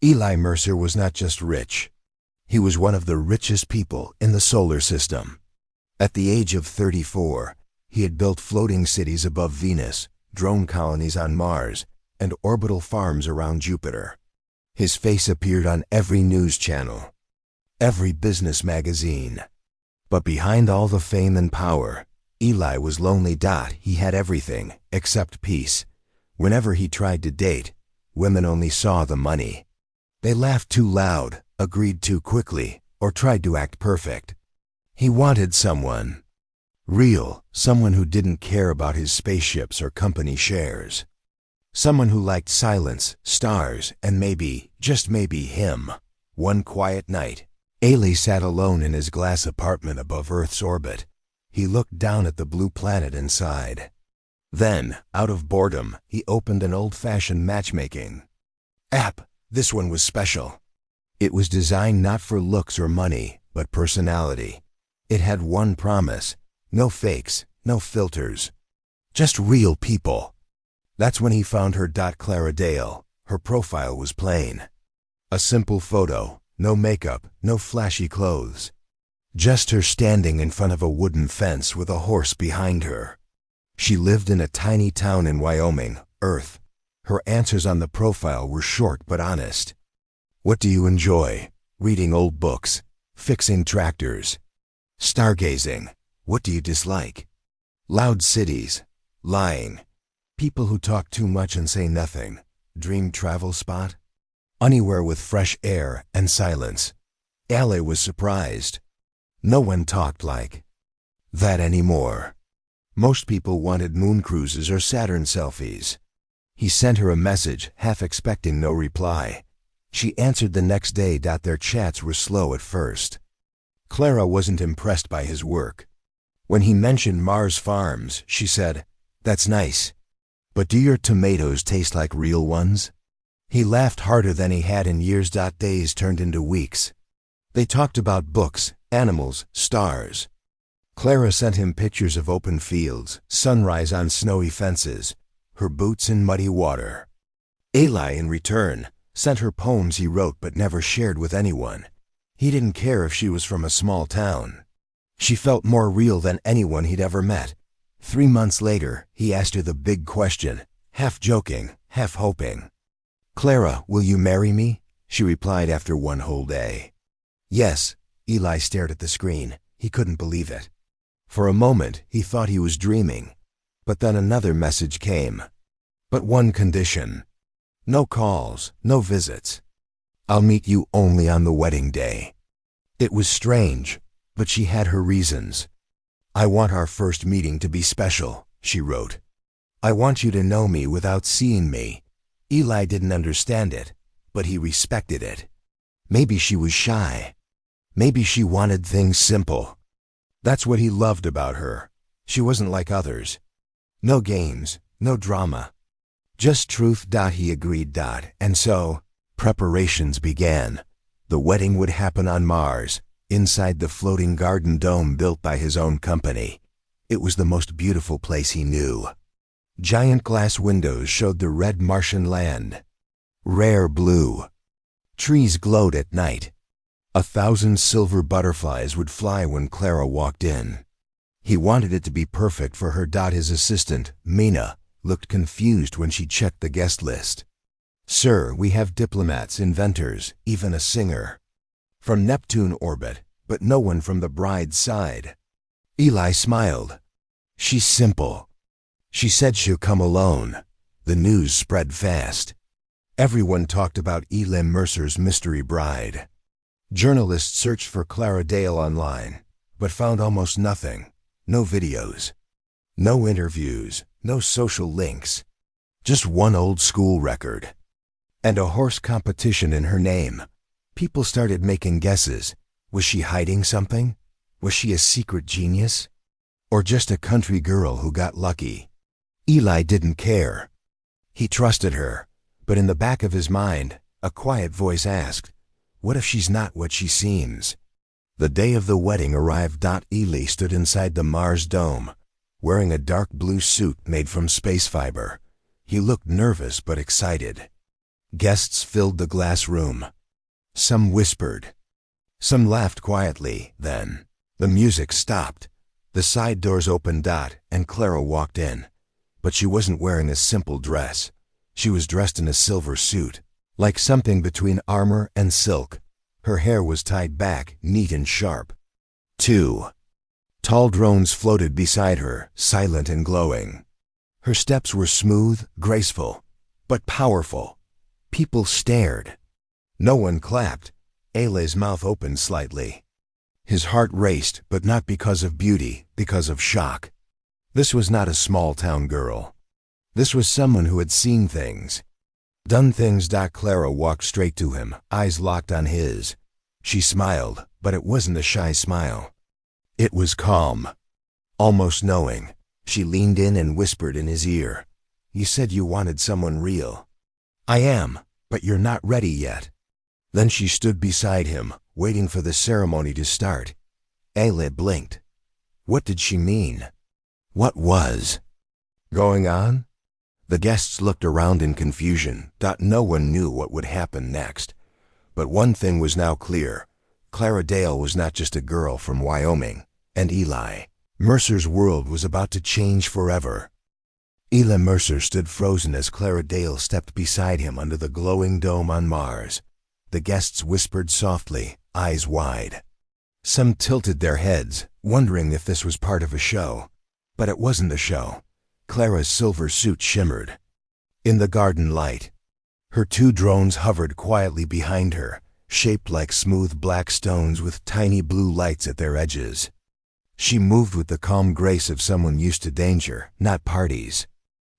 Eli Mercer was not just rich. He was one of the richest people in the solar system. At the age of 34, he had built floating cities above Venus, drone colonies on Mars, and orbital farms around Jupiter. His face appeared on every news channel, every business magazine. But behind all the fame and power, Eli was lonely. He had everything except peace. Whenever he tried to date, women only saw the money. They laughed too loud, agreed too quickly, or tried to act perfect. He wanted someone real, someone who didn't care about his spaceships or company shares. Someone who liked silence, stars, and maybe, just maybe him. One quiet night, Eli sat alone in his glass apartment above Earth's orbit. He looked down at the blue planet and sighed. Then, out of boredom, he opened an old-fashioned matchmaking app. This one was special. It was designed not for looks or money, but personality. It had one promise: no fakes, no filters. Just real people. That's when he found her. Clara Dale. Her profile was plain. A simple photo, no makeup, no flashy clothes. Just her standing in front of a wooden fence with a horse behind her. She lived in a tiny town in Wyoming, Earth. Her answers on the profile were short but honest. What do you enjoy? Reading old books, fixing tractors, stargazing. What do you dislike? Loud cities, lying, people who talk too much and say nothing. Dream travel spot? Anywhere with fresh air and silence. Eli was surprised. No one talked like that anymore. Most people wanted moon cruises or Saturn selfies. He sent her a message, half expecting no reply. She answered the next day. Their chats were slow at first. Clara wasn't impressed by his work. When he mentioned Mars farms, she said, "That's nice. But do your tomatoes taste like real ones?" He laughed harder than he had in years. Days turned into weeks. They talked about books, animals, stars. Clara sent him pictures of open fields, sunrise on snowy fences, her boots in muddy water. Eli, in return, sent her poems he wrote but never shared with anyone. He didn't care if she was from a small town. She felt more real than anyone he'd ever met. 3 months later, he asked her the big question, half joking, half hoping. "Clara, will you marry me?" She replied after one whole day. "Yes." Eli stared at the screen. He couldn't believe it. For a moment, he thought he was dreaming. But then another message came. "But one condition. No calls, no visits. I'll meet you only on the wedding day." It was strange, but she had her reasons. "I want our first meeting to be special," she wrote. "I want you to know me without seeing me." Eli didn't understand it, but he respected it. Maybe she was shy. Maybe she wanted things simple. That's what he loved about her. She wasn't like others. No games, no drama. Just truth. He agreed. And so, preparations began. The wedding would happen on Mars, inside the floating garden dome built by his own company. It was the most beautiful place he knew. Giant glass windows showed the red Martian land. Rare blue. Trees glowed at night. 1,000 silver butterflies would fly when Clara walked in. He wanted it to be perfect for her. His assistant, Mina, looked confused when she checked the guest list. "Sir, we have diplomats, inventors, even a singer from Neptune orbit, but no one from the bride's side." Eli smiled. "She's simple. She said she'll come alone." The news spread fast. Everyone talked about Eli Mercer's mystery bride. Journalists searched for Clara Dale online, but found almost nothing. No videos, no interviews, no social links. Just one old school record. And a horse competition in her name. People started making guesses. Was she hiding something? Was she a secret genius? Or just a country girl who got lucky? Eli didn't care. He trusted her, but in the back of his mind, a quiet voice asked, what if she's not what she seems? The day of the wedding arrived. Eli stood inside the Mars dome, wearing a dark blue suit made from space fiber. He looked nervous but excited. Guests filled the glass room. Some whispered. Some laughed quietly. Then the music stopped. The side doors opened, and Clara walked in. But she wasn't wearing a simple dress. She was dressed in a silver suit, like something between armor and silk. Her hair was tied back, neat and sharp. 2 tall drones floated beside her, silent and glowing. Her steps were smooth, graceful, but powerful. People stared. No one clapped. Ayle's mouth opened slightly. His heart raced, but not because of beauty, because of shock. This was not a small-town girl. This was someone who had seen things. Done things. Clara walked straight to him, eyes locked on his. She smiled, but it wasn't a shy smile. It was calm, almost knowing. She leaned in and whispered in his ear, "You said you wanted someone real." "I am, but you're not ready yet." Then she stood beside him, waiting for the ceremony to start. Ayle blinked. What did she mean? What was going on? The guests looked around in confusion. No one knew what would happen next. But one thing was now clear. Clara Dale was not just a girl from Wyoming, and Eli Mercer's world was about to change forever. Eli Mercer stood frozen as Clara Dale stepped beside him under the glowing dome on Mars. The guests whispered softly, eyes wide. Some tilted their heads, wondering if this was part of a show. But it wasn't a show. Clara's silver suit shimmered in the garden light. Her 2 drones hovered quietly behind her, shaped like smooth black stones with tiny blue lights at their edges. She moved with the calm grace of someone used to danger, not parties.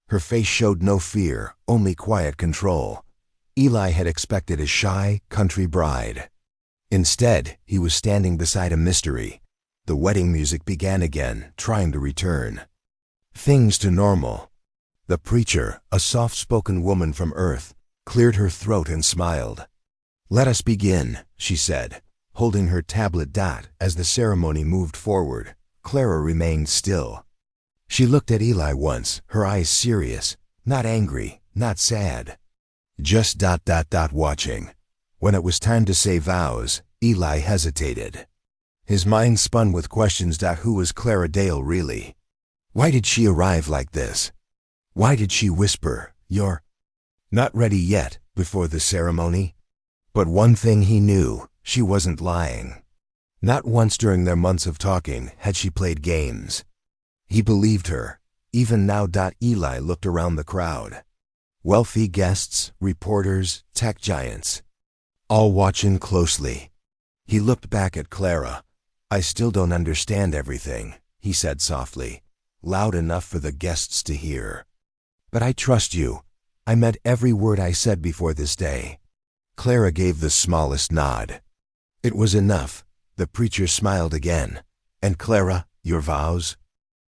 Her face showed no fear, only quiet control. Eli had expected a shy, country bride. Instead, he was standing beside a mystery. The wedding music began again, trying to return things to normal. The preacher, a soft-spoken woman from Earth, cleared her throat and smiled. "Let us begin," she said, holding her tablet. As the ceremony moved forward, Clara remained still. She looked at Eli once, her eyes serious, not angry, not sad. Just watching. When it was time to say vows, Eli hesitated. His mind spun with questions. Who was Clara Dale really? Why did she arrive like this? Why did she whisper, "You're not ready yet," before the ceremony? But one thing he knew, she wasn't lying. Not once during their months of talking had she played games. He believed her, even now. Eli looked around the crowd. Wealthy guests, reporters, tech giants, all watching closely. He looked back at Clara. "I still don't understand everything," he said softly, loud enough for the guests to hear. "But I trust you. I meant every word I said before this day." Clara gave the smallest nod. It was enough. The preacher smiled again. "And Clara, your vows?"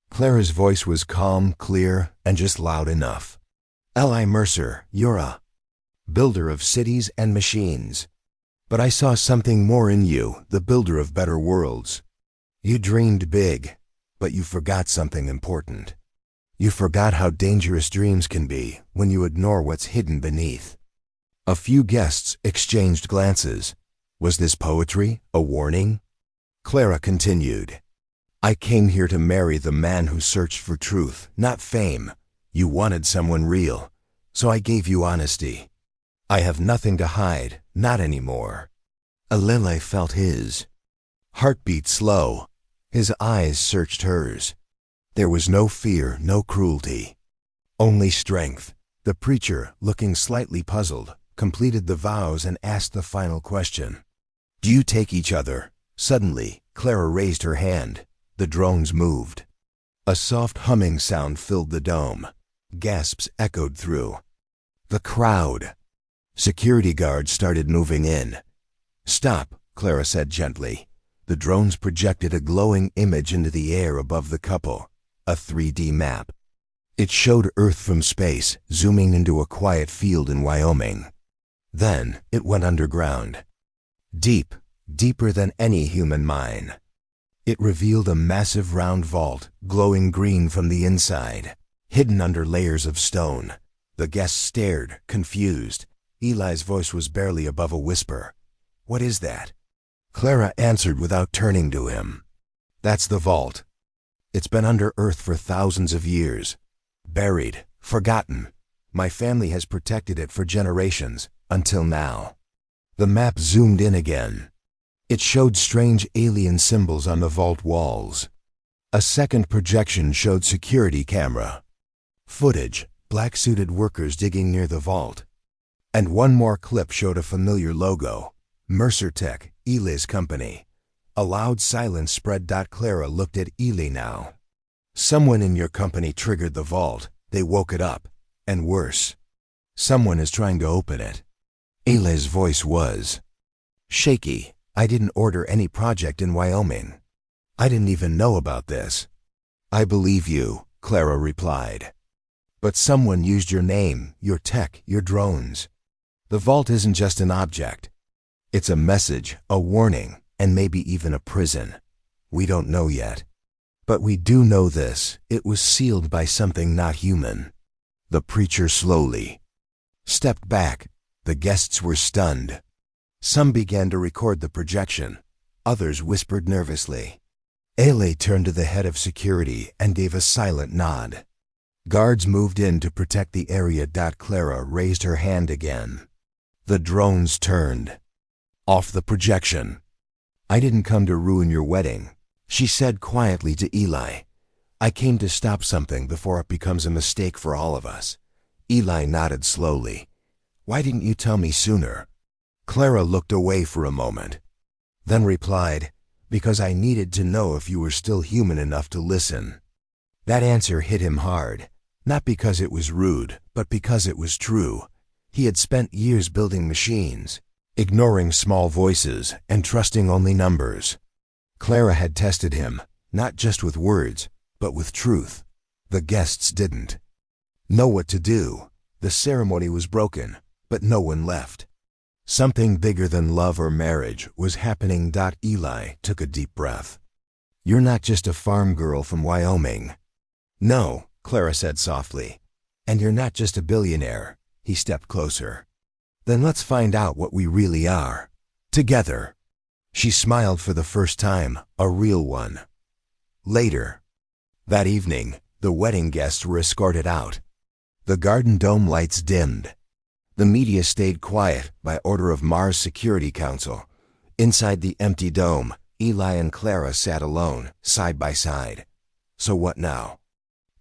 Clara's voice was calm, clear, and just loud enough. "Eli Mercer, you're a builder of cities and machines. But I saw something more in you, the builder of better worlds. You dreamed big, but you forgot something important. You forgot how dangerous dreams can be when you ignore what's hidden beneath." A few guests exchanged glances. Was this poetry, a warning? Clara continued. "I came here to marry the man who searched for truth, not fame. You wanted someone real, so I gave you honesty. I have nothing to hide, not anymore." Alele felt his heartbeat slow. His eyes searched hers. There was no fear, no cruelty, only strength. The preacher, looking slightly puzzled, completed the vows and asked the final question. "Do you take each other?" Suddenly, Clara raised her hand. The drones moved. A soft humming sound filled the dome. Gasps echoed through the crowd. Security guards started moving in. "Stop," Clara said gently. The drones projected a glowing image into the air above the couple, a 3D map. It showed Earth from space, zooming into a quiet field in Wyoming. Then it went underground. Deep, deeper than any human mine. It revealed a massive round vault, glowing green from the inside, hidden under layers of stone. The guests stared, confused. Eli's voice was barely above a whisper. "What is that?" Clara answered without turning to him. "That's the vault. It's been under earth for thousands of years. Buried, forgotten. My family has protected it for generations, until now." The map zoomed in again. It showed strange alien symbols on the vault walls. A second projection showed security camera footage, black-suited workers digging near the vault. And one more clip showed a familiar logo, Mercer Tech, Eli's company. A loud silence spread. Clara looked at Eli now. "Someone in your company triggered the vault. They woke it up. And worse, someone is trying to open it." Eli's voice was shaky. "I didn't order any project in Wyoming. I didn't even know about this." "I believe you," Clara replied. "But someone used your name, your tech, your drones. The vault isn't just an object. It's a message, a warning, and maybe even a prison. We don't know yet. But we do know this: it was sealed by something not human." The preacher slowly stepped back. The guests were stunned. Some began to record the projection. Others whispered nervously. Eli turned to the head of security and gave a silent nod. Guards moved in to protect the area. Clara raised her hand again. The drones turned off the projection. "I didn't come to ruin your wedding," she said quietly to Eli. "I came to stop something before it becomes a mistake for all of us." Eli nodded slowly. "Why didn't you tell me sooner?" Clara looked away for a moment, then replied, "Because I needed to know if you were still human enough to listen." That answer hit him hard, not because it was rude, but because it was true. He had spent years building machines, ignoring small voices and trusting only numbers. Clara had tested him, not just with words, but with truth. The guests didn't know what to do. The ceremony was broken, but no one left. Something bigger than love or marriage was happening. Eli took a deep breath. "You're not just a farm girl from Wyoming." "No," Clara said softly. "And you're not just a billionaire." He stepped closer. "Then let's find out what we really are. Together." She smiled for the first time, a real one. Later that evening, the wedding guests were escorted out. The garden dome lights dimmed. The media stayed quiet by order of Mars Security Council. Inside the empty dome, Eli and Clara sat alone, side by side. "So what now?"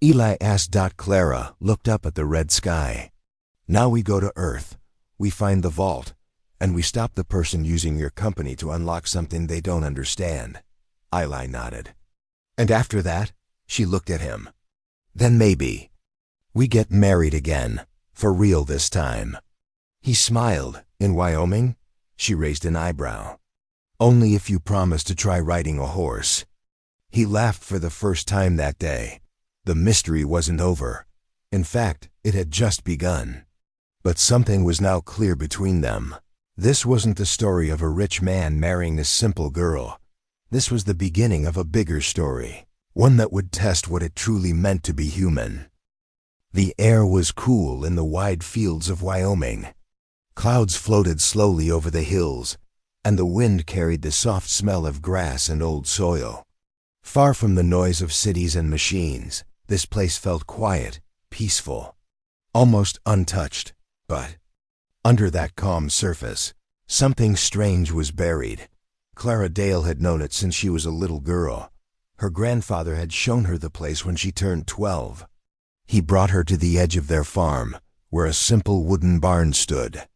Eli asked. Clara looked up at the red sky. "Now we go to Earth. We find the vault, and we stop the person using your company to unlock something they don't understand." Eli nodded. "And after that?" She looked at him. "Then maybe we get married again, for real this time." He smiled. "In Wyoming?" She raised an eyebrow. "Only if you promise to try riding a horse." He laughed for the first time that day. The mystery wasn't over. In fact, it had just begun. But something was now clear between them. This wasn't the story of a rich man marrying a simple girl. This was the beginning of a bigger story, one that would test what it truly meant to be human. The air was cool in the wide fields of Wyoming. Clouds floated slowly over the hills, and the wind carried the soft smell of grass and old soil. Far from the noise of cities and machines, this place felt quiet, peaceful, almost untouched. But under that calm surface, something strange was buried. Clara Dale had known it since she was a little girl. Her grandfather had shown her the place when she turned 12. He brought her to the edge of their farm, where a simple wooden barn stood.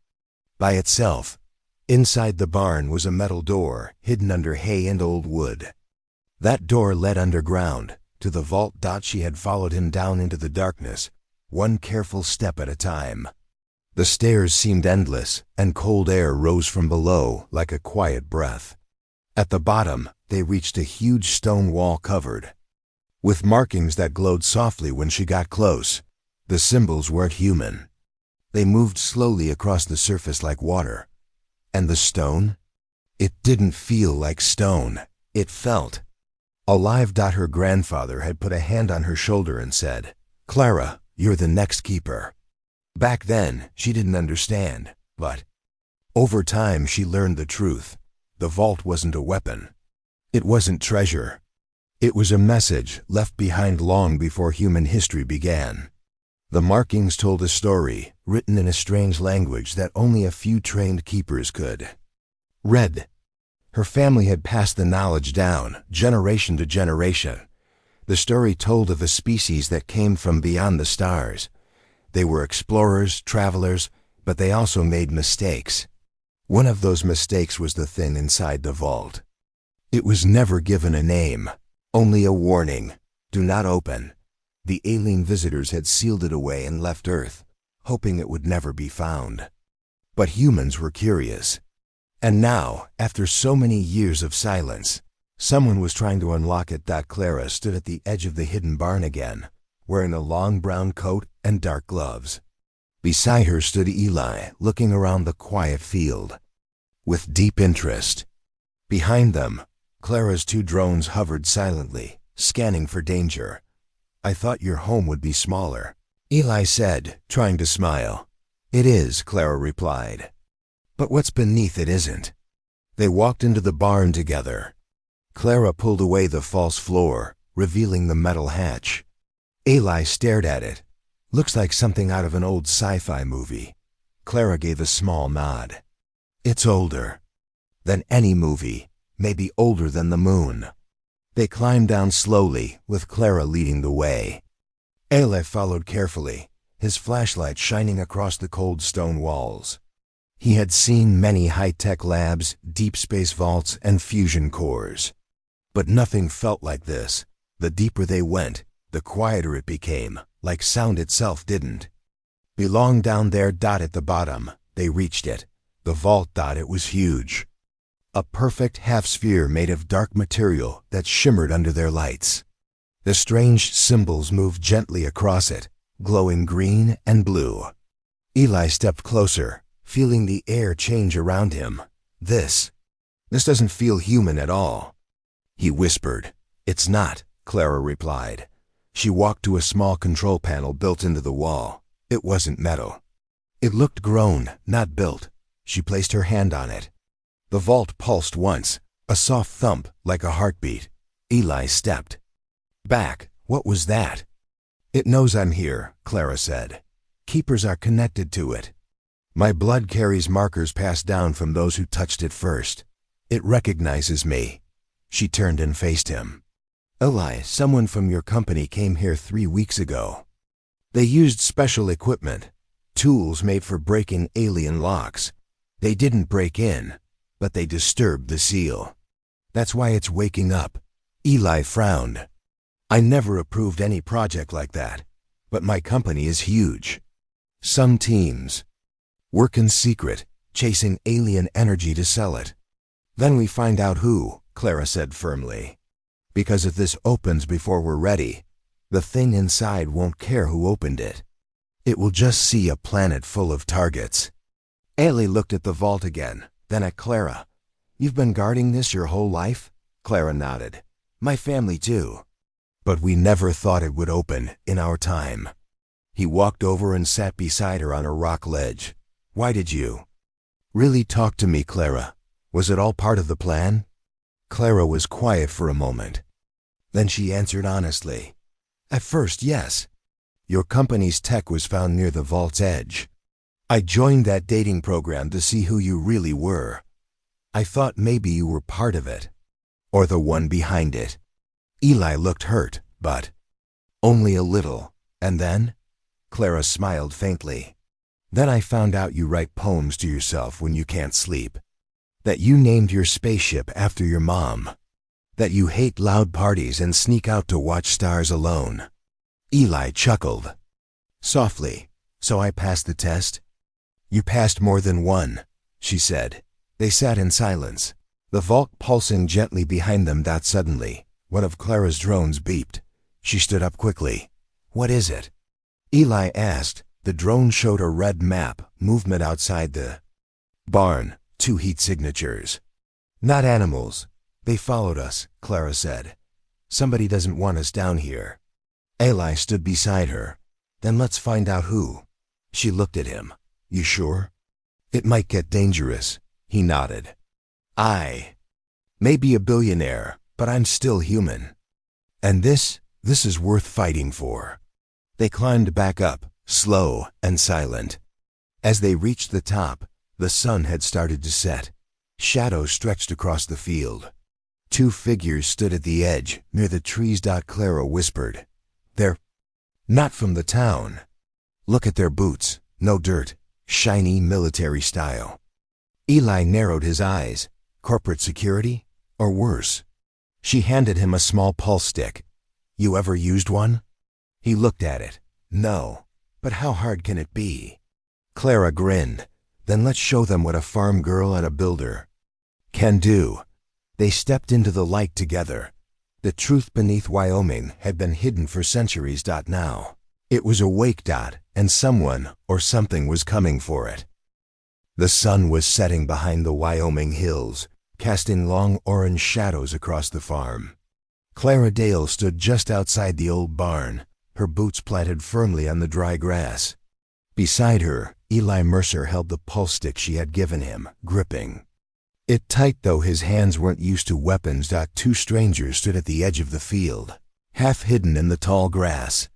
By itself, inside the barn was a metal door hidden under hay and old wood. That door led underground, to the vault. She had followed him down into the darkness, one careful step at a time. The stairs seemed endless, and cold air rose from below like a quiet breath. At the bottom, they reached a huge stone wall covered with markings that glowed softly when she got close. The symbols weren't human. They moved slowly across the surface like water. And the stone? It didn't feel like stone. It felt alive. Her grandfather had put a hand on her shoulder and said, "Clara, you're the next keeper." Back then, she didn't understand, But over time she learned the truth. The vault wasn't a weapon. It wasn't treasure. It was a message left behind long before human history began. The markings told a story, written in a strange language that only a few trained keepers could read. Her family had passed the knowledge down, generation to generation. The story told of a species that came from beyond the stars. They were explorers, travelers, but they also made mistakes. One of those mistakes was the thing inside the vault. It was never given a name, only a warning: do not open. The alien visitors had sealed it away and left Earth, hoping it would never be found. But humans were curious. And now, after so many years of silence, someone was trying to unlock it. Clara stood at the edge of the hidden barn again, wearing a long brown coat and dark gloves. Beside her stood Eli, looking around the quiet field with deep interest. Behind them, Clara's 2 drones hovered silently, scanning for danger. "I thought your home would be smaller," Eli said, trying to smile. "It is," Clara replied. "But what's beneath it isn't." They walked into the barn together. Clara pulled away the false floor, revealing the metal hatch. Eli stared at it. "Looks like something out of an old sci-fi movie." Clara gave a small nod. "It's older than any movie, maybe older than the moon." They climbed down slowly, with Clara leading the way. Eli followed carefully, his flashlight shining across the cold stone walls. He had seen many high-tech labs, deep space vaults, and fusion cores. But nothing felt like this. The deeper they went, the quieter it became, like sound itself didn't. "Belong down there." At the bottom, they reached it. The vault. It was huge. A perfect half-sphere made of dark material that shimmered under their lights. The strange symbols moved gently across it, glowing green and blue. Eli stepped closer, feeling the air change around him. This doesn't feel human at all." He whispered. "It's not," Clara replied. She walked to a small control panel built into the wall. It wasn't metal. It looked grown, not built. She placed her hand on it. The vault pulsed once, a soft thump like a heartbeat. Eli stepped back. "What was that?" "It knows I'm here," Clara said. "Keepers are connected to it. My blood carries markers passed down from those who touched it first. It recognizes me." She turned and faced him. "Eli, someone from your company came here 3 weeks ago. They used special equipment, tools made for breaking alien locks. They didn't break in, but they disturbed the seal. That's why it's waking up." Eli frowned. "I never approved any project like that, but my company is huge. Some teams work in secret, chasing alien energy to sell it. Then we find out who," Clara said firmly. "Because if this opens before we're ready, the thing inside won't care who opened it. It will just see a planet full of targets." Eli looked at the vault again, then at Clara. "You've been guarding this your whole life?" Clara nodded. "My family too. But we never thought it would open in our time." He walked over and sat beside her on a rock ledge. "Why did you really talk to me, Clara? Was it all part of the plan?" Clara was quiet for a moment. Then she answered honestly. "At first, yes. Your company's tech was found near the vault's edge. I joined that dating program to see who you really were. I thought maybe you were part of it, or the one behind it." Eli looked hurt, but only a little. "And then?" Clara smiled faintly. "Then I found out you write poems to yourself when you can't sleep. That you named your spaceship after your mom. That you hate loud parties and sneak out to watch stars alone." Eli chuckled softly. "So I passed the test?" "You passed more than one," she said. They sat in silence, the vault pulsing gently behind them. Suddenly, one of Clara's drones beeped. She stood up quickly. "What is it?" Eli asked. The drone showed a red map, movement outside the barn, 2 heat signatures. "Not animals. They followed us," Clara said. "Somebody doesn't want us down here." Eli stood beside her. "Then let's find out who." She looked at him. "You sure?" It might get dangerous, he nodded. I may be a billionaire, but I'm still human. And this is worth fighting for. They climbed back up, slow and silent. As they reached the top, the sun had started to set. Shadows stretched across the field. 2 figures stood at the edge, near the trees. Clara whispered, "They're not from the town. Look at their boots, no dirt, shiny military style." Eli narrowed his eyes. Corporate security? Or worse? She handed him a small pulse stick. "You ever used one?" He looked at it. "No, but how hard can it be?" Clara grinned. "Then let's show them what a farm girl and a builder can do." They stepped into the light together. The truth beneath Wyoming had been hidden for centuries. Now it was awake. And someone or something was coming for it. The sun was setting behind the Wyoming hills, casting long orange shadows across the farm. Clara Dale stood just outside the old barn, her boots planted firmly on the dry grass. Beside her, Eli Mercer held the pulse stick she had given him, gripping it tight, though his hands weren't used to weapons. 2 strangers stood at the edge of the field, half hidden in the tall grass.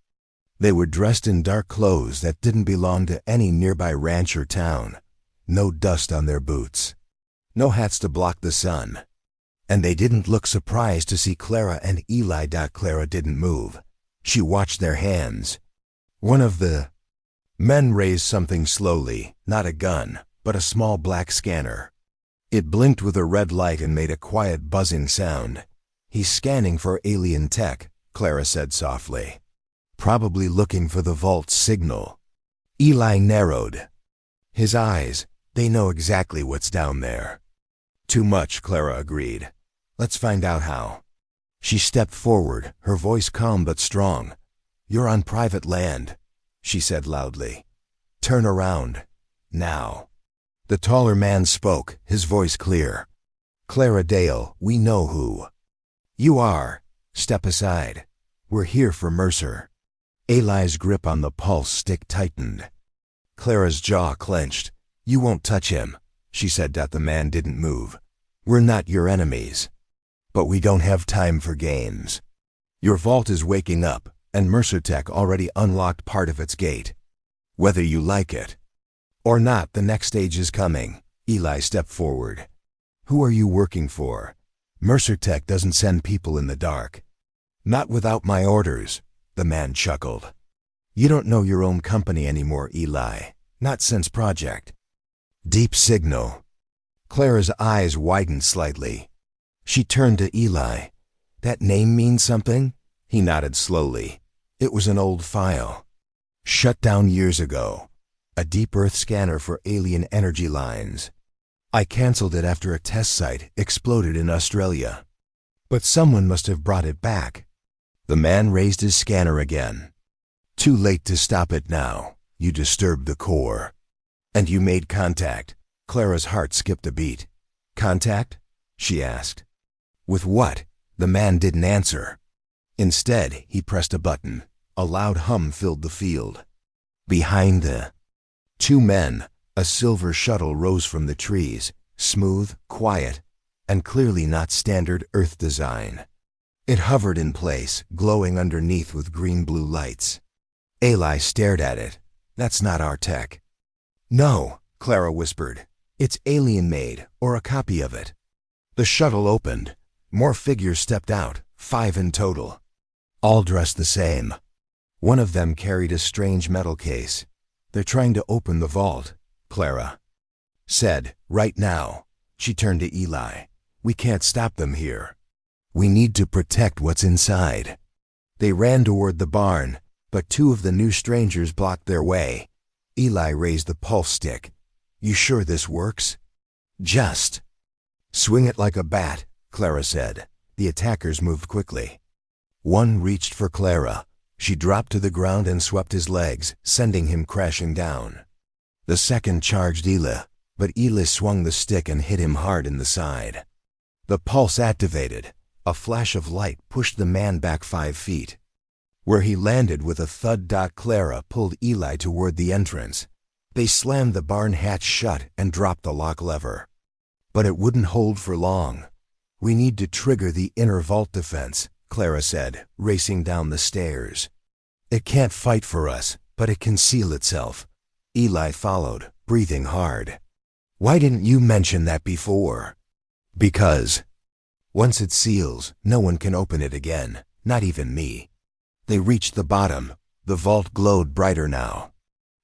They were dressed in dark clothes that didn't belong to any nearby ranch or town. No dust on their boots, no hats to block the sun. And they didn't look surprised to see Clara and Eli. Clara didn't move. She watched their hands. One of the men raised something slowly, not a gun, but a small black scanner. It blinked with a red light and made a quiet buzzing sound. "He's scanning for alien tech," Clara said softly. "Probably looking for the vault signal." Eli narrowed his eyes. "They know exactly what's down there." "Too much," Clara agreed. "Let's find out how." She stepped forward, her voice calm but strong. "You're on private land," she said loudly. "Turn around. Now." The taller man spoke, his voice clear. "Clara Dale, we know who you are. Step aside. We're here for Mercer." Eli's grip on the pulse stick tightened. Clara's jaw clenched. "You won't touch him," she said. The man didn't move. "We're not your enemies. But we don't have time for games. Your vault is waking up, and Mercer Tech already unlocked part of its gate. Whether you like it or not, the next stage is coming." Eli stepped forward. "Who are you working for? Mercer Tech doesn't send people in the dark." "Not without my orders," the man chuckled. "You don't know your own company anymore, Eli. Not since Project Deep Signal." Clara's eyes widened slightly. She turned to Eli. "That name means something?" He nodded slowly. "It was an old file. Shut down years ago. A deep earth scanner for alien energy lines. I canceled it after a test site exploded in Australia. But someone must have brought it back." The man raised his scanner again. "Too late to stop it now. You disturbed the core." "And you made contact." Clara's heart skipped a beat. "Contact?" she asked. "With what?" The man didn't answer. Instead, he pressed a button. A loud hum filled the field. Behind the 2 men, a silver shuttle rose from the trees, smooth, quiet, and clearly not standard Earth design. It hovered in place, glowing underneath with green-blue lights. Eli stared at it. "That's not our tech." "No," Clara whispered. "It's alien-made, or a copy of it." The shuttle opened. More figures stepped out, 5 in total. All dressed the same. One of them carried a strange metal case. "They're trying to open the vault," Clara said. "Right now." She turned to Eli. "We can't stop them here. We need to protect what's inside." They ran toward the barn, but 2 of the new strangers blocked their way. Eli raised the pulse stick. "You sure this works?" "Just swing it like a bat," Clara said. The attackers moved quickly. One reached for Clara. She dropped to the ground and swept his legs, sending him crashing down. The second charged Eli, but Eli swung the stick and hit him hard in the side. The pulse activated. A flash of light pushed the man back 5 feet. Where he landed with a thud. Clara pulled Eli toward the entrance. They slammed the barn hatch shut and dropped the lock lever. But it wouldn't hold for long. "We need to trigger the inner vault defense," Clara said, racing down the stairs. "It can't fight for us, but it can seal itself." Eli followed, breathing hard. "Why didn't you mention that before?" "Because once it seals, no one can open it again, not even me." They reached the bottom. The vault glowed brighter now.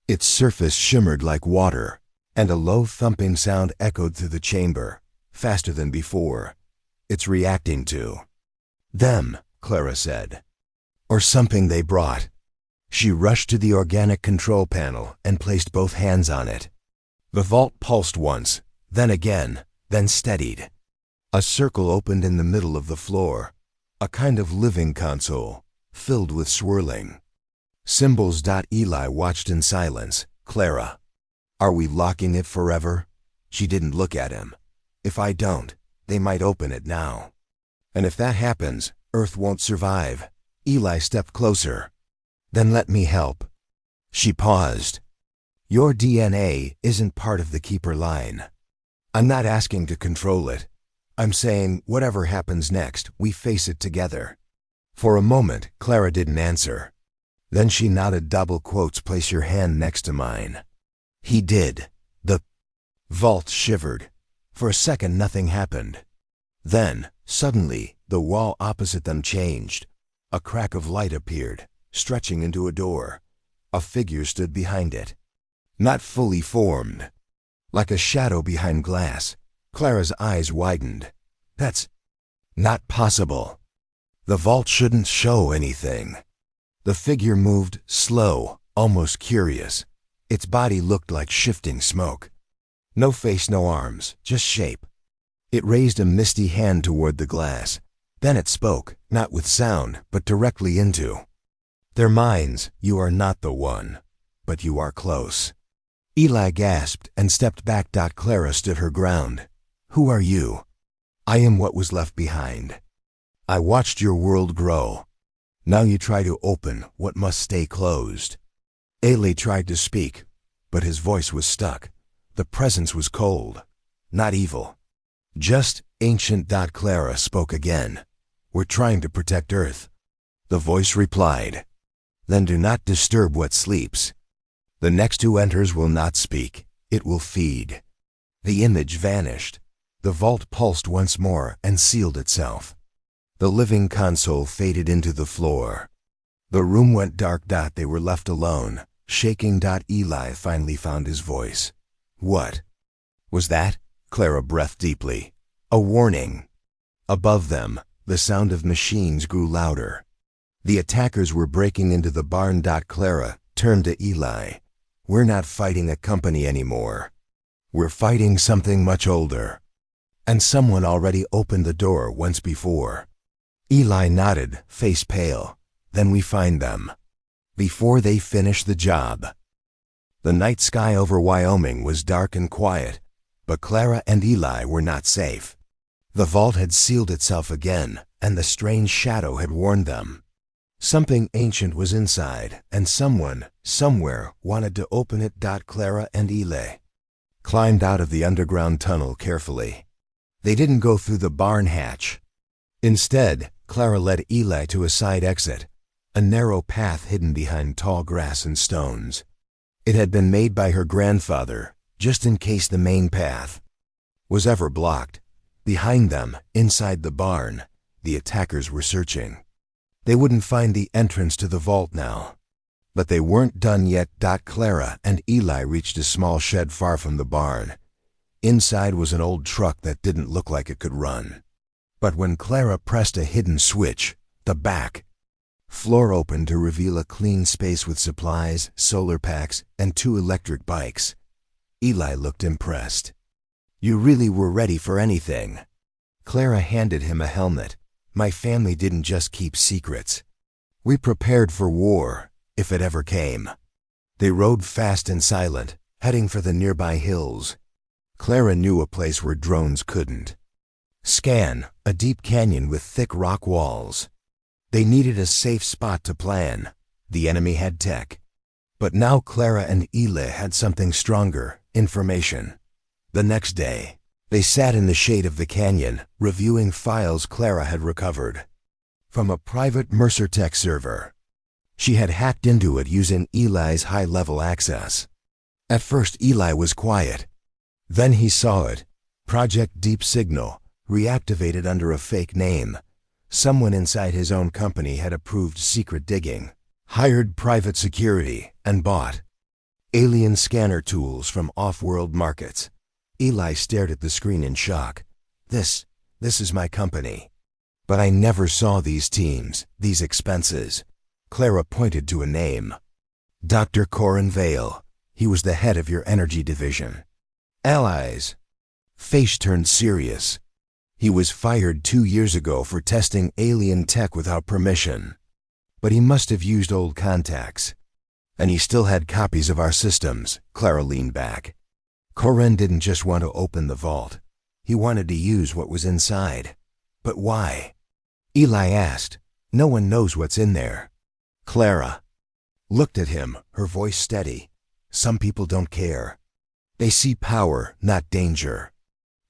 Its surface shimmered like water, and a low thumping sound echoed through the chamber, faster than before. "It's reacting to them," Clara said. "Or something they brought." She rushed to the organic control panel and placed both hands on it. The vault pulsed once, then again, then steadied. A circle opened in the middle of the floor, a kind of living console, filled with swirling symbols. Eli watched in silence. "Clara, are we locking it forever?" She didn't look at him. "If I don't, they might open it now. And if that happens, Earth won't survive." Eli stepped closer. "Then let me help." She paused. "Your DNA isn't part of the keeper line. I'm not asking to control it. I'm saying whatever happens next, we face it together." For a moment, Clara didn't answer. Then she nodded. Double quotes, "Place your hand next to mine." He did. The vault shivered. For a second, nothing happened. Then, suddenly, the wall opposite them changed. A crack of light appeared, stretching into a door. A figure stood behind it. Not fully formed, like a shadow behind glass. Clara's eyes widened. "That's not possible. The vault shouldn't show anything." The figure moved, slow, almost curious. Its body looked like shifting smoke. No face, no arms, just shape. It raised a misty hand toward the glass. Then it spoke, not with sound, but directly into their minds. "You are not the one, but you are close." Eli gasped and stepped back. Clara stood her ground. "Who are you?" "I am what was left behind. I watched your world grow. Now you try to open what must stay closed." Eli tried to speak, but his voice was stuck. The presence was cold, not evil, just ancient. Clara spoke again. "We're trying to protect Earth." The voice replied, "Then do not disturb what sleeps. The next who enters will not speak, it will feed." The image vanished. The vault pulsed once more and sealed itself. The living console faded into the floor. The room went dark. They were left alone, shaking. Eli finally found his voice. "What was that?" Clara breathed deeply. "A warning." Above them, the sound of machines grew louder. The attackers were breaking into the barn. Clara turned to Eli. "We're not fighting a company anymore. We're fighting something much older. And someone already opened the door once before." Eli nodded, face pale. "Then we find them before they finish the job." The night sky over Wyoming was dark and quiet, but Clara and Eli were not safe. The vault had sealed itself again, and the strange shadow had warned them. Something ancient was inside, and someone, somewhere, wanted to open it. Clara and Eli climbed out of the underground tunnel carefully. They didn't go through the barn hatch. Instead, Clara led Eli to a side exit, a narrow path hidden behind tall grass and stones. It had been made by her grandfather, just in case the main path was ever blocked. Behind them, inside the barn, the attackers were searching. They wouldn't find the entrance to the vault now. But they weren't done yet. Clara and Eli reached a small shed far from the barn. Inside was an old truck that didn't look like it could run. But when Clara pressed a hidden switch, the back floor opened to reveal a clean space with supplies, solar packs, and 2 electric bikes. Eli looked impressed. "You really were ready for anything." Clara handed him a helmet. "My family didn't just keep secrets. We prepared for war, if it ever came." They rode fast and silent, heading for the nearby hills. Clara knew a place where drones couldn't scan, a deep canyon with thick rock walls. They needed a safe spot to plan. The enemy had tech. But now Clara and Eli had something stronger, information. The next day, they sat in the shade of the canyon, reviewing files Clara had recovered from a private Mercer-Tech server. She had hacked into it using Eli's high-level access. At first, Eli was quiet. Then he saw it. Project Deep Signal, reactivated under a fake name. Someone inside his own company had approved secret digging, hired private security, and bought alien scanner tools from off-world markets. Eli stared at the screen in shock. This is my company. But I never saw these teams, these expenses. Clara pointed to a name. Dr. Corin Vale. He was the head of your energy division. Allies. Face turned serious. He was fired 2 years ago for testing alien tech without permission. But he must have used old contacts. And he still had copies of our systems. Clara leaned back. Corin didn't just want to open the vault. He wanted to use what was inside. But why? Eli asked. No one knows what's in there. Clara looked at him, her voice steady. Some people don't care. They see power, not danger.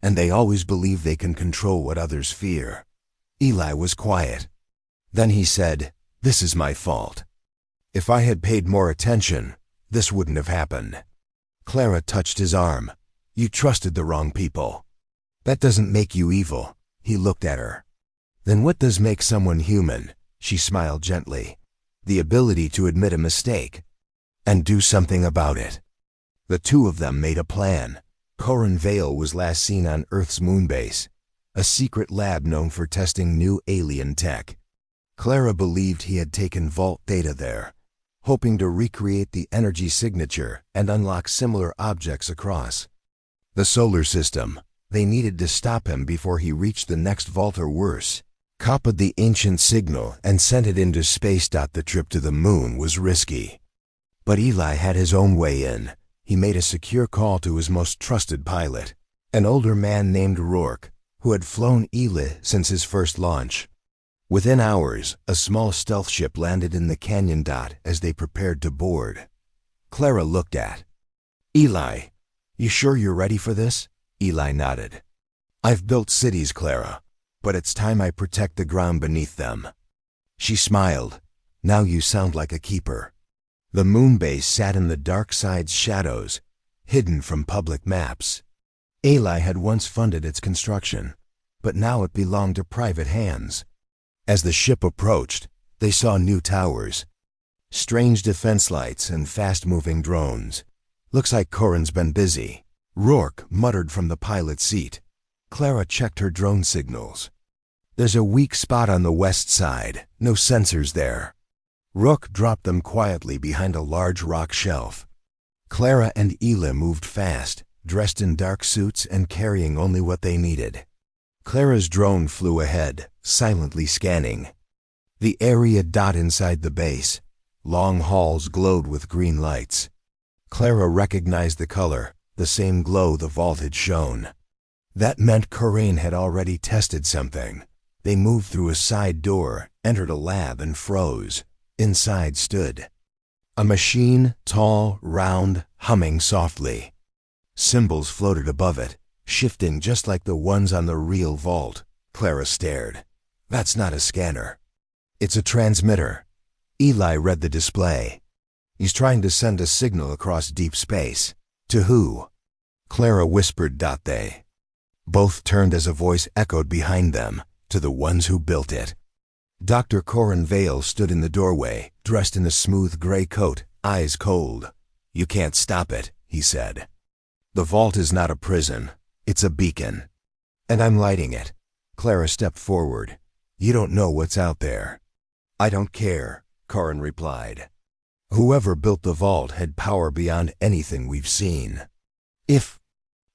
And they always believe they can control what others fear. Eli was quiet. Then he said, "This is my fault. If I had paid more attention, this wouldn't have happened." Clara touched his arm. "You trusted the wrong people. That doesn't make you evil." He looked at her. "Then what does make someone human?" She smiled gently. "The ability to admit a mistake and do something about it." The two of them made a plan. Corin Vale was last seen on Earth's moon base, a secret lab known for testing new alien tech. Clara believed he had taken vault data there, hoping to recreate the energy signature and unlock similar objects across the solar system. They needed to stop him before he reached the next vault or worse. Copied the ancient signal and sent it into space. The trip to the moon was risky. But Eli had his own way in. He made a secure call to his most trusted pilot, an older man named Rourke, who had flown Eli since his first launch. Within hours, a small stealth ship landed in the canyon. As they prepared to board, Clara looked at Eli. "You sure you're ready for this?" Eli nodded. "I've built cities, Clara, but it's time I protect the ground beneath them." She smiled. "Now you sound like a keeper." The moon base sat in the dark side's shadows, hidden from public maps. Eli had once funded its construction, but now it belonged to private hands. As the ship approached, they saw new towers, strange defense lights, and fast-moving drones. "Looks like Corin's been busy," Rourke muttered from the pilot's seat. Clara checked her drone signals. "There's a weak spot on the west side, no sensors there." Rourke dropped them quietly behind a large rock shelf. Clara and Eli moved fast, dressed in dark suits and carrying only what they needed. Clara's drone flew ahead, silently scanning the area. Inside the base, long halls glowed with green lights. Clara recognized the color, the same glow the vault had shown. That meant Corin had already tested something. They moved through a side door, entered a lab, and froze. Inside stood a machine, tall, round, humming softly. Symbols floated above it, shifting just like the ones on the real vault. Clara stared. "That's not a scanner. It's a transmitter." Eli read the display. "He's trying to send a signal across deep space." "To who?" Clara whispered. They both turned as a voice echoed behind them. "To the ones who built it." Dr. Corin Vale stood in the doorway, dressed in a smooth gray coat, eyes cold. "You can't stop it," he said. "The vault is not a prison. It's a beacon. And I'm lighting it." Clara stepped forward. "You don't know what's out there." "I don't care," Corin replied. "Whoever built the vault had power beyond anything we've seen. If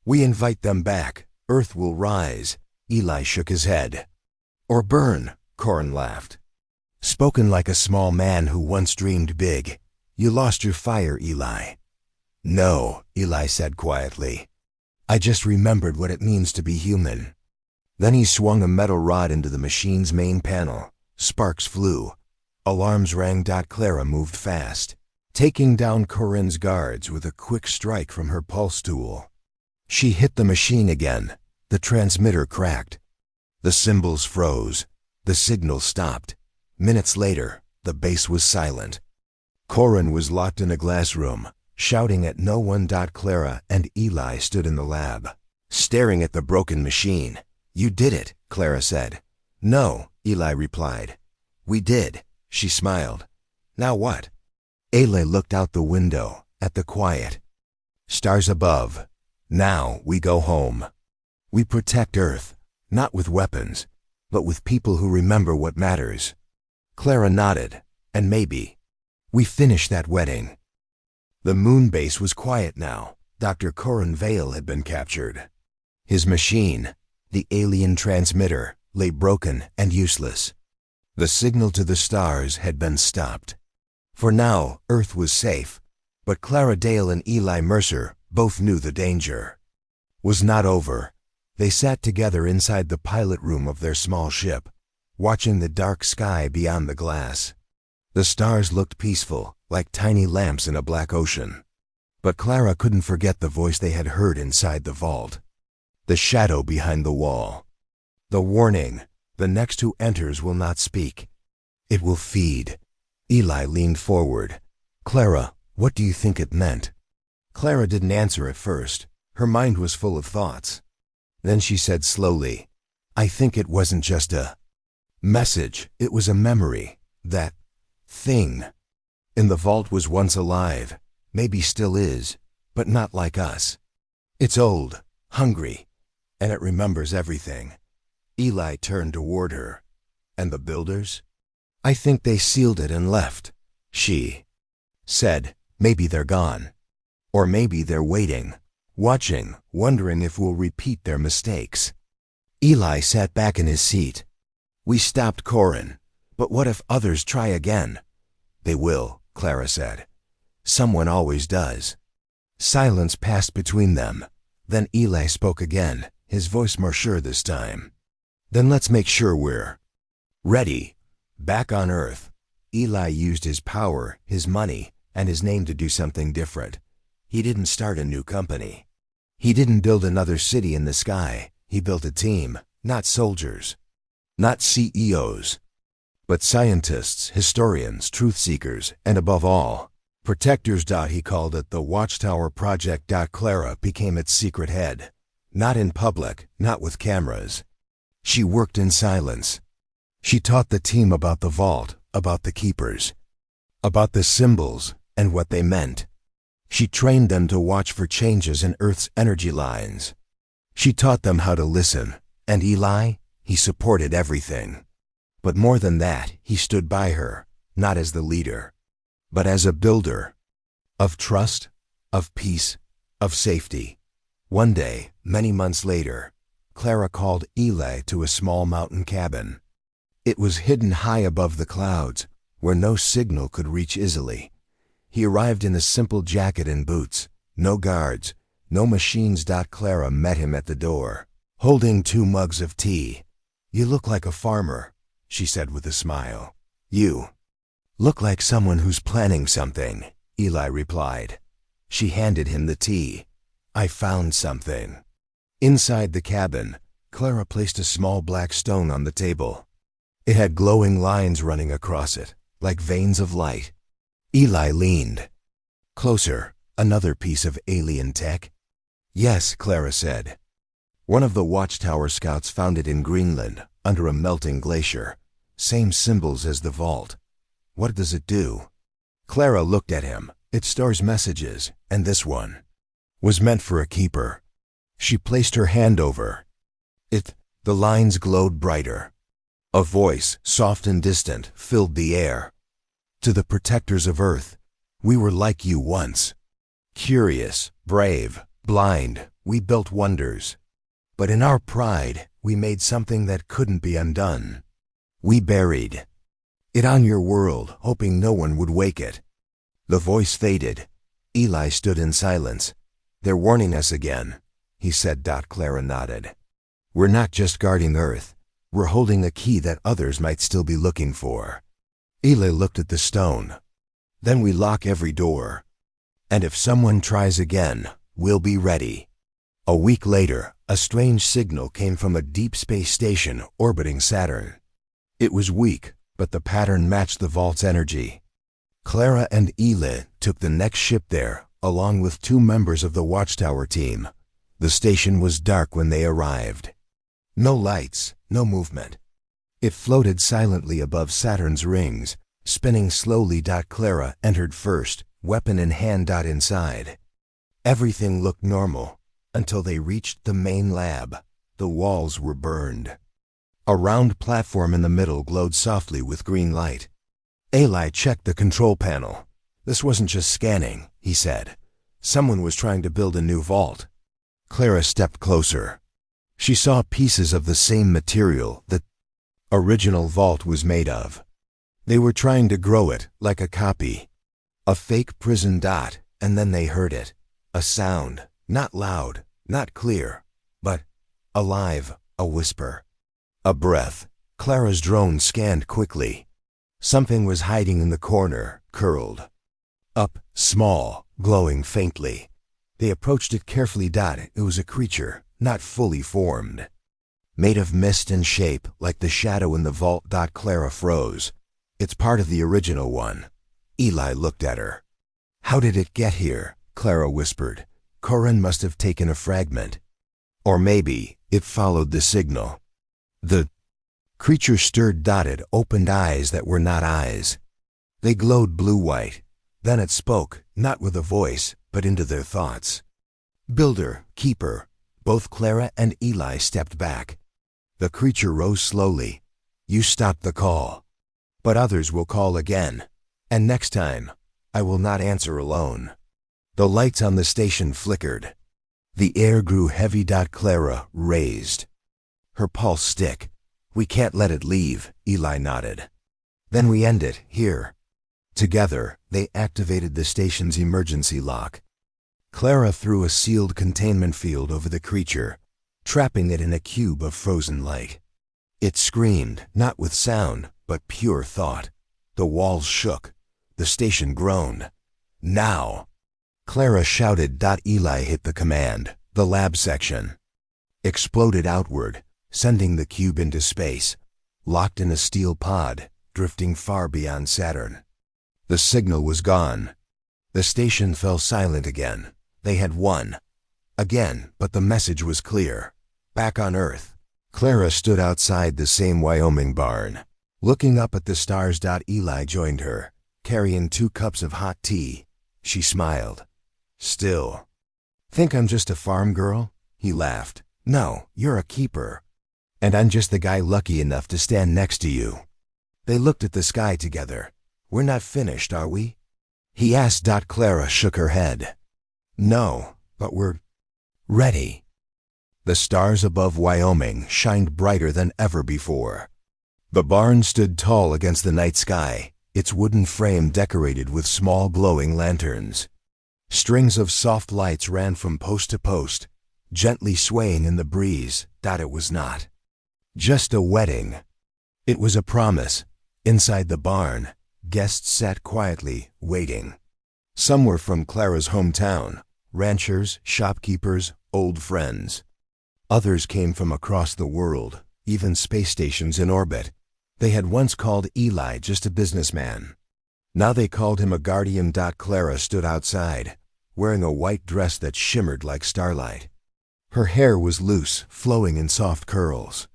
we invite them back, Earth will rise." Eli shook his head. "Or burn," Corin laughed. "Spoken like a small man who once dreamed big. You lost your fire, Eli." "No," Eli said quietly. "I just remembered what it means to be human." Then he swung a metal rod into the machine's main panel. Sparks flew. Alarms rang. Clara moved fast. taking down Corinne's guards with a quick strike from her pulse tool. She hit the machine again. The transmitter cracked. The symbols froze. The signal stopped. Minutes later, the base was silent. Corinne was locked in a glass room, shouting at no one. Clara and Eli stood in the lab, staring at the broken machine. "You did it," Clara said. "No," Eli replied. "We did," she smiled. "Now what?" Eli looked out the window, at the quiet. Stars above. "Now we go home. We protect Earth, not with weapons, but with people who remember what matters." Clara nodded, and maybe. We finished that wedding. The moon base was quiet now. Dr. Corin Vale had been captured. His machine, the alien transmitter, lay broken and useless. The signal to the stars had been stopped. For now, Earth was safe, but Clara Dale and Eli Mercer both knew the danger was not over. They sat together inside the pilot room of their small ship, watching the dark sky beyond the glass. The stars looked peaceful, like tiny lamps in a black ocean. But Clara couldn't forget the voice they had heard inside the vault. The shadow behind the wall. The warning, the next who enters will not speak. It will feed. Eli leaned forward. "Clara, what do you think it meant?" Clara didn't answer at first. Her mind was full of thoughts. Then she said slowly, "I think it wasn't just a message. It was a memory. That thing in the vault was once alive, maybe still is, but not like us. It's old, hungry, and it remembers everything." Eli turned toward her. "And the builders?" "I think they sealed it and left," she said. "Maybe they're gone. Or maybe they're waiting, watching, wondering if we'll repeat their mistakes." Eli sat back in his seat. "We stopped Corin, but what if others try again?" "They will," Clara said. "Someone always does." Silence passed between them. Then Eli spoke again, his voice more sure this time. "Then let's make sure we're ready. Back on Earth." Eli used his power, his money, and his name to do something different. He didn't start a new company. He didn't build another city in the sky. He built a team, not soldiers, not CEOs, but scientists, historians, truth seekers, and above all, protectors. He called it the Watchtower Project. Clara became its secret head. Not in public, not with cameras. She worked in silence. She taught the team about the vault, about the keepers, about the symbols and what they meant. She trained them to watch for changes in Earth's energy lines. She taught them how to listen, and Eli, he supported everything. But more than that, he stood by her, not as the leader, but as a builder of trust, of peace, of safety. One day, many months later, Clara called Eli to a small mountain cabin. It was hidden high above the clouds, where no signal could reach easily. He arrived in a simple jacket and boots, no guards, no machines. Clara met him at the door, holding 2 mugs of tea. "You look like a farmer," she said with a smile. "You look like someone who's planning something," Eli replied. She handed him the tea. "I found something." Inside the cabin, Clara placed a small black stone on the table. It had glowing lines running across it, like veins of light. Eli leaned closer. "Another piece of alien tech?" "Yes," Clara said. "One of the Watchtower scouts found it in Greenland, under a melting glacier. Same symbols as the vault." "What does it do?" Clara looked at him. "It stores messages, and this one was meant for a keeper." She placed her hand over it. The lines glowed brighter. A voice, soft and distant, filled the air. "To the protectors of Earth, we were like you once. Curious, brave, blind, we built wonders. But in our pride, we made something that couldn't be undone. We buried it on your world, hoping no one would wake it." The voice faded. Eli stood in silence. "They're warning us again," he said. Clara nodded. "We're not just guarding Earth. We're holding a key that others might still be looking for." Eli looked at the stone. Then we lock every door. And if someone tries again, we'll be ready. A week later, a strange signal came from a deep space station orbiting Saturn. It was weak, but the pattern matched the vault's energy. Clara and Eli took the next ship there, along with 2 members of the Watchtower team. The station was dark when they arrived. No lights, no movement. It floated silently above Saturn's rings, spinning slowly. Clara entered first, weapon in hand. Inside. Everything looked normal, until they reached the main lab. The walls were burned. A round platform in the middle glowed softly with green light. Eli checked the control panel. This wasn't just scanning, he said. Someone was trying to build a new vault. Clara stepped closer. She saw pieces of the same material that the original vault was made of. They were trying to grow it like a copy. A fake prison. And then they heard it. A sound, not loud, not clear, but alive, a whisper. A breath. Clara's drone scanned quickly. Something was hiding in the corner, curled up, small, glowing faintly. They approached it carefully. It was a creature, not fully formed. Made of mist and shape, like the shadow in the vault. Clara froze. It's part of the original one. Eli looked at her. How did it get here? Clara whispered. Corin must have taken a fragment. Or maybe it followed the signal. The creature stirred. It opened eyes that were not eyes. They glowed blue-white. Then it spoke, not with a voice, but into their thoughts. Builder, keeper. Both Clara and Eli stepped back. The creature rose slowly. You stopped the call. But others will call again. And next time, I will not answer alone. The lights on the station flickered. The air grew heavy. Clara raised her pulse stick. We can't let it leave, Eli nodded. Then we end it, here. Together, they activated the station's emergency lock. Clara threw a sealed containment field over the creature, trapping it in a cube of frozen light. It screamed, not with sound, but pure thought. The walls shook. The station groaned. Now! Clara shouted. Eli hit the command. The lab section exploded outward, sending the cube into space, locked in a steel pod, drifting far beyond Saturn. The signal was gone. The station fell silent again. They had won. Again, but the message was clear. Back on Earth. Clara stood outside the same Wyoming barn, looking up at the stars. Eli joined her, carrying 2 cups of hot tea. She smiled. Still. Think I'm just a farm girl? He laughed. No, you're a keeper. And I'm just the guy lucky enough to stand next to you. They looked at the sky together. We're not finished, are we? He asked. Clara shook her head. No, but we're ready. The stars above Wyoming shined brighter than ever before. The barn stood tall against the night sky, its wooden frame decorated with small glowing lanterns. Strings of soft lights ran from post to post, gently swaying in the breeze. It was not just a wedding. It was a promise. Inside the barn, guests sat quietly, waiting. Some were from Clara's hometown, ranchers, shopkeepers, old friends. Others came from across the world, even space stations in orbit. They had once called Eli just a businessman. Now they called him a guardian. Clara stood outside, wearing a white dress that shimmered like starlight. Her hair was loose, flowing in soft curls.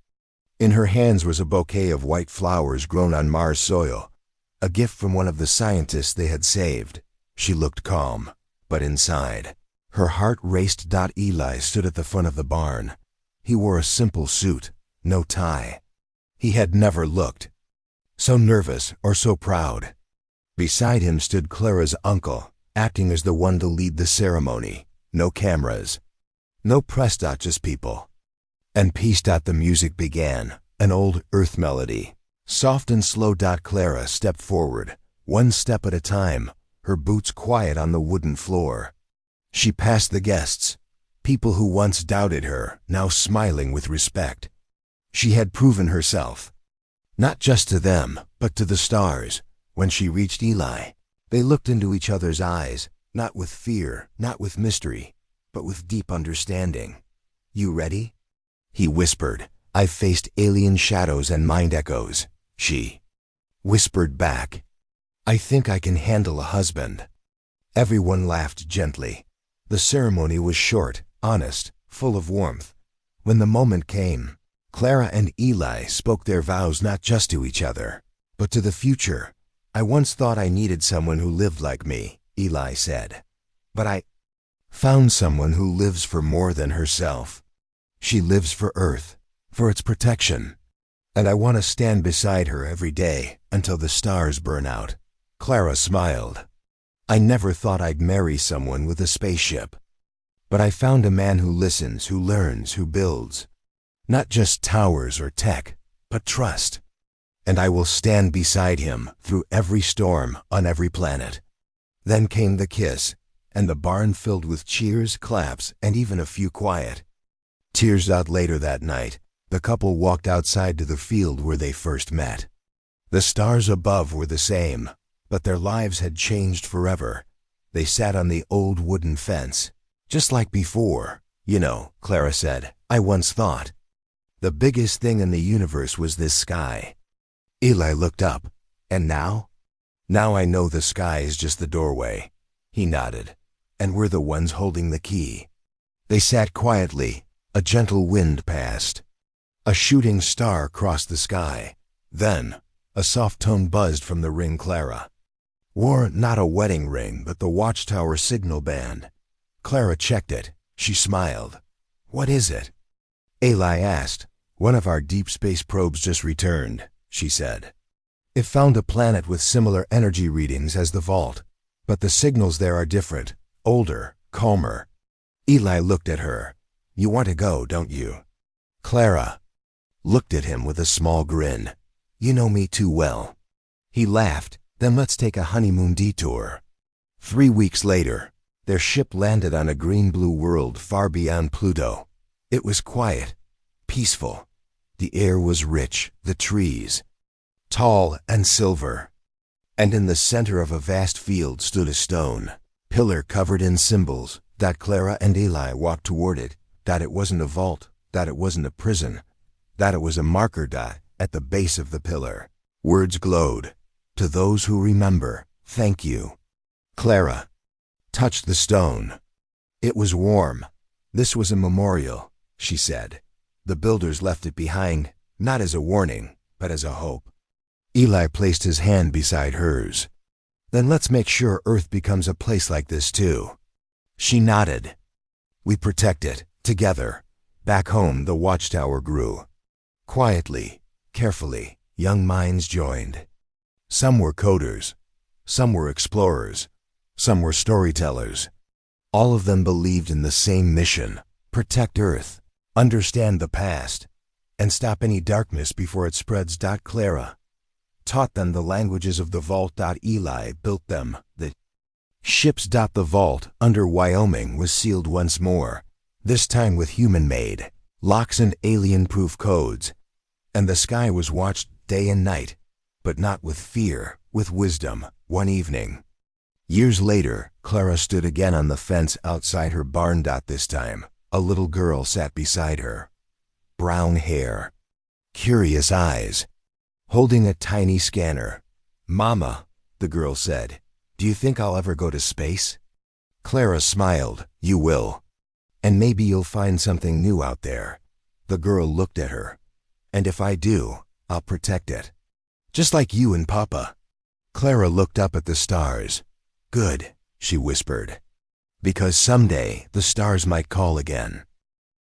In her hands was a bouquet of white flowers grown on Mars soil, a gift from one of the scientists they had saved. She looked calm, but inside, her heart raced. Eli stood at the front of the barn. He wore a simple suit, no tie. He had never looked so nervous or so proud. Beside him stood Clara's uncle, acting as the one to lead the ceremony. No cameras, no press. Just people. And peace. The music began, an old earth melody, soft and slow. Clara stepped forward, one step at a time, her boots quiet on the wooden floor. She passed the guests, people who once doubted her, now smiling with respect. She had proven herself, not just to them, but to the stars. When she reached Eli, They looked into each other's eyes, not with fear, not with mystery, but with deep understanding. "You ready?" he whispered. "I've faced alien shadows and mind echoes," she whispered back. "I think I can handle a husband." Everyone laughed gently. The ceremony was short, honest, full of warmth. When the moment came, Clara and Eli spoke their vows not just to each other, but to the future. "I once thought I needed someone who lived like me," Eli said. "But I found someone who lives for more than herself. She lives for Earth, for its protection. And I want to stand beside her every day until the stars burn out." Clara smiled. "I never thought I'd marry someone with a spaceship. But I found a man who listens, who learns, who builds. Not just towers or tech, but trust. And I will stand beside him through every storm on every planet." Then came the kiss, and the barn filled with cheers, claps, and even a few quiet tears. Out later that night, the couple walked outside to the field where they first met. The stars above were the same, but their lives had changed forever. They sat on the old wooden fence, just like before. "You know," Clara said, "I once thought the biggest thing in the universe was this sky." Eli looked up. "And now?" "Now I know the sky is just the doorway," he nodded, "and we're the ones holding the key." They sat quietly. A gentle wind passed. A shooting star crossed the sky. Then, a soft tone buzzed from the ring Clara wore, not a wedding ring, but the watchtower signal band. Clara checked it. She smiled. "What is it?" Eli asked. "One of our deep space probes just returned," she said. "It found a planet with similar energy readings as the vault, but the signals there are different, older, calmer." Eli looked at her. "You want to go, don't you?" Clara looked at him with a small grin. "You know me too well." He laughed. "Then let's take a honeymoon detour." 3 weeks later, their ship landed on a green-blue world far beyond Pluto. It was quiet, peaceful. The air was rich, the trees tall and silver. And in the center of a vast field stood a stone pillar covered in symbols. That Clara and Eli walked toward it. That it wasn't a vault, that it wasn't a prison, that it was a marker dot at the base of the pillar. Words glowed. "To those who remember, thank you." Clara touched the stone. It was warm. "This was a memorial," she said. "The builders left it behind, not as a warning, but as a hope." Eli placed his hand beside hers. "Then let's make sure Earth becomes a place like this too." She nodded. "We protect it, together." Back home, the watchtower grew. Quietly, carefully, young minds joined. Some were coders, some were explorers, some were storytellers. All of them believed in the same mission: protect Earth, understand the past, and stop any darkness before it spreads. Clara taught them the languages of the vault. Eli built them. The ships. The vault under Wyoming was sealed once more, this time with human-made locks and alien-proof codes. And the sky was watched day and night, but not with fear, with wisdom. One evening, years later, Clara stood again on the fence outside her barn. This time, a little girl sat beside her. Brown hair, curious eyes, holding a tiny scanner. "Mama," the girl said, "do you think I'll ever go to space?" Clara smiled. "You will. And maybe you'll find something new out there." The girl looked at her. "And if I do, I'll protect it. Just like you and Papa." Clara looked up at the stars. "Good," she whispered. "Because someday the stars might call again."